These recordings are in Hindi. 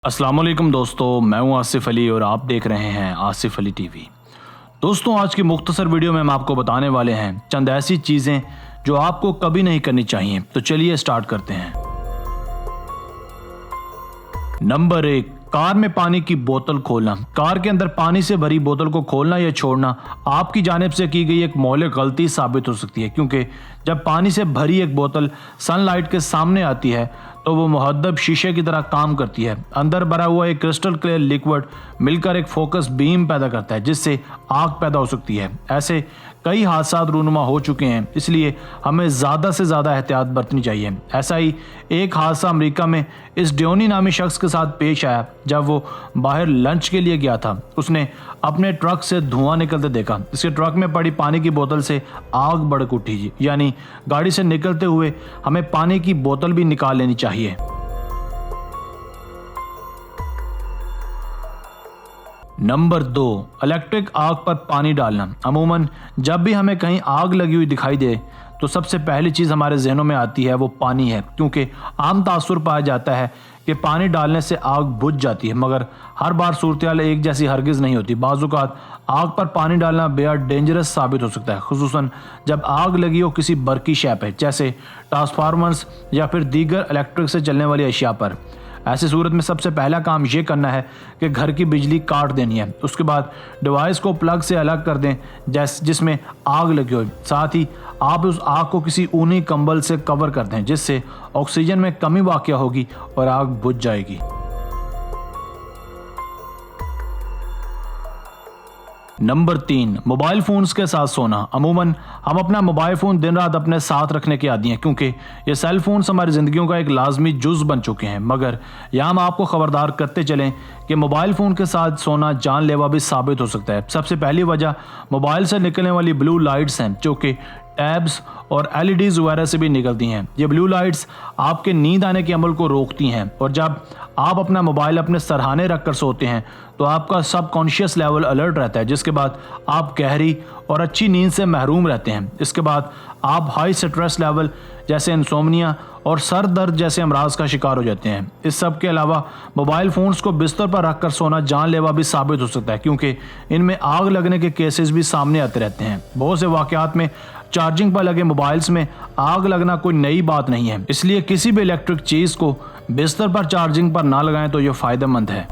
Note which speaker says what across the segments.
Speaker 1: अस्सलाम वालेकुम दोस्तों, मैं हूं आसिफ अली और आप देख रहे हैं आसिफ अली टीवी। दोस्तों, आज की मुख्तसर वीडियो में हम आपको बताने वाले हैं चंद ऐसी चीज़ें जो आपको कभी नहीं करनी चाहिए। तो चलिए स्टार्ट करते हैं। नंबर 1, कार में पानी की बोतल खोलना। कार के अंदर पानी से भरी बोतल को खोलना या छोड़ना आपकी जानिब से की गई एक मौलिक गलती साबित हो सकती है, क्योंकि जब पानी से भरी एक बोतल सनलाइट के सामने आती है तो वो मुहद्दब शीशे की तरह काम करती है। अंदर भरा हुआ एक क्रिस्टल क्लियर लिक्विड मिलकर एक फोकस बीम पैदा करता है, जिससे आग पैदा हो सकती है। ऐसे कई हादसा रूनुमा हो चुके हैं, इसलिए हमें ज़्यादा से ज़्यादा एहतियात बरतनी चाहिए। ऐसा ही एक हादसा अमेरिका में इस ड्योनी नामी शख्स के साथ पेश आया। जब वो बाहर लंच के लिए गया था, उसने अपने ट्रक से धुआं निकलते देखा। इसके ट्रक में पड़ी पानी की बोतल से आग भड़क उठी। यानी गाड़ी से निकलते हुए हमें पानी की बोतल भी निकाल लेनी चाहिए। नंबर 2, इलेक्ट्रिक आग पर पानी डालना। अमूमन जब भी हमें कहीं आग लगी हुई दिखाई दे तो सबसे पहली चीज़ हमारे जहनों में आती है वो पानी है, क्योंकि आम तासुर पाया जाता है कि पानी डालने से आग बुझ जाती है, मगर हर बार सूरत एक जैसी हरगिज़ नहीं होती। बाज़-औक़ात आग पर पानी डालना बेहद डेंजरस साबित हो सकता है, खुसूसन जब आग लगी हो किसी बरकी शय पर, जैसे ट्रांसफार्मर्स या फिर दीगर इलेक्ट्रिक से चलने वाली अशिया पर। ऐसी सूरत में सबसे पहला काम ये करना है कि घर की बिजली काट देनी है। उसके बाद डिवाइस को प्लग से अलग कर दें जिसमें आग लगी हो। साथ ही आप उस आग को किसी ऊनी कंबल से कवर कर दें, जिससे ऑक्सीजन में कमी वाक़या होगी और आग बुझ जाएगी। नंबर 3, मोबाइल फ़ोन्स के साथ सोना। अमूमन हम अपना मोबाइल फ़ोन दिन रात अपने साथ रखने के आदी हैं, क्योंकि ये सेल फ़ोन्स हमारी ज़िंदगियों का एक लाजमी जुज़ बन चुके हैं। मगर यहाँ हम आपको ख़बरदार करते चलें कि मोबाइल फ़ोन के साथ सोना जानलेवा भी साबित हो सकता है। सबसे पहली वजह मोबाइल से निकलने वाली ब्लू लाइट्स हैं, जो कि टैब्स और LEDs वगैरह से भी निकलती हैं। ये ब्लू लाइट्स आपके नींद आने के अमल को रोकती हैं, और जब आप अपना मोबाइल अपने सरहाने रख कर सोते हैं तो आपका सबकॉन्शियस लेवल अलर्ट रहता है, जिसके बाद आप गहरी और अच्छी नींद से महरूम रहते हैं। इसके बाद आप हाई स्ट्रेस लेवल जैसे इंसोम्निया और सर दर्द जैसे अमराज का शिकार हो जाते हैं। इस सब के अलावा मोबाइल फ़ोन्स को बिस्तर पर रख कर सोना जानलेवा भी साबित हो सकता है, क्योंकि इनमें आग लगने के केसेस भी सामने आते रहते हैं। बहुत से वाक़यात में चार्जिंग पर लगे मोबाइल्स में आग लगना कोई नई बात नहीं है, इसलिए किसी भी इलेक्ट्रिक चीज़ को बिस्तर पर चार्जिंग पर ना लगाएं तो ये फ़ायदेमंद है।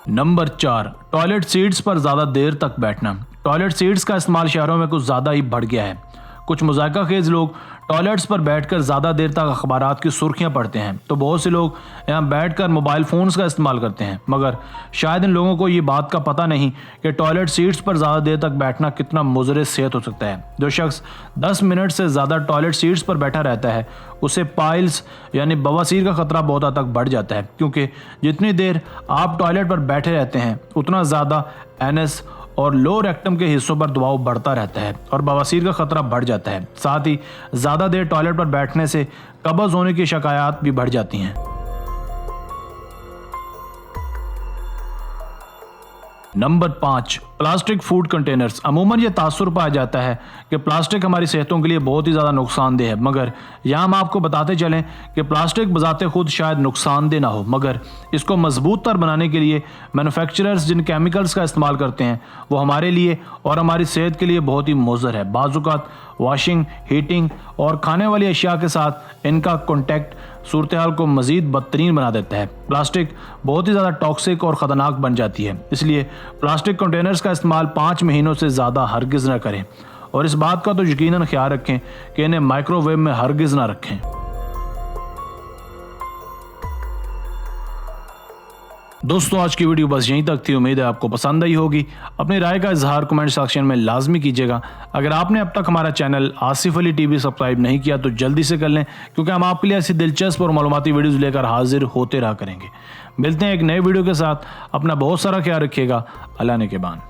Speaker 1: नंबर 4, टॉयलेट सीट्स पर ज़्यादा देर तक बैठना। टॉयलेट सीट्स का इस्तेमाल शहरों में कुछ ज़्यादा ही बढ़ गया है। कुछ मुज़ायका खेज़ लोग टॉयलेट्स पर बैठकर ज़्यादा देर तक अखबारात की सुर्खियां पढ़ते हैं, तो बहुत से लोग यहाँ बैठकर मोबाइल फ़ोन्स का इस्तेमाल करते हैं। मगर शायद इन लोगों को ये बात का पता नहीं कि टॉयलेट सीट्स पर ज़्यादा देर तक बैठना कितना मुज़र सेहत हो सकता है। जो शख्स 10 मिनट से ज़्यादा टॉयलेट सीट्स पर बैठा रहता है, उसे पाइल्स यानी बवासीर का ख़तरा बहुत हद तक बढ़ जाता है, क्योंकि जितनी देर आप टॉयलेट पर बैठे रहते हैं उतना ज़्यादा एनएस और लो रेक्टम के हिस्सों पर दबाव बढ़ता रहता है और बवासीर का खतरा बढ़ जाता है। साथ ही ज़्यादा देर टॉयलेट पर बैठने से कब्ज़ होने की शिकायत भी बढ़ जाती हैं। Number 5, plastic food containers. अमूमन ये तासुर पाया जाता है कि प्लास्टिक हमारी सेहतों के लिए बहुत ही ज़्यादा नुकसानदेह है, मगर यहाँ हम आपको बताते चलें कि प्लास्टिक बजाते खुद शायद नुकसानदेह ना हो, मगर इसको मजबूत तर बनाने के लिए मैन्युफैक्चरर्स जिन केमिकल्स का इस्तेमाल करते हैं वो हमारे लिए और हमारी सेहत के लिए बहुत ही मुज़र है। बाज़-औक़ात वॉशिंग, हीटिंग और खाने वाली अशिया के साथ इनका कॉन्टैक्ट सूरत हाल को मज़ीद बदतरीन बना देता है। प्लास्टिक बहुत ही ज़्यादा टॉक्सिक और ख़तरनाक बन जाती है, इसलिए प्लास्टिक कंटेनर्स का इस्तेमाल 5 महीनों से ज़्यादा हरगिज़ न करें, और इस बात का तो यकीनन ख्याल रखें कि इन्हें माइक्रोवेव में हरगिज़ ना रखें। दोस्तों, आज की वीडियो बस यहीं तक थी। उम्मीद है आपको पसंद आई होगी। अपनी राय का इजहार कमेंट सेक्शन में लाजमी कीजिएगा। अगर आपने अब तक हमारा channel Asif Ali TV subscribe नहीं किया तो जल्दी से कर लें, क्योंकि हम आपके लिए ऐसी दिलचस्प और मालूमाती वीडियोज़ लेकर हाजिर होते रहा करेंगे। मिलते हैं एक नए वीडियो के साथ। अपना बहुत सारा ख्याल रखिएगा। अल्लाह ने के बान।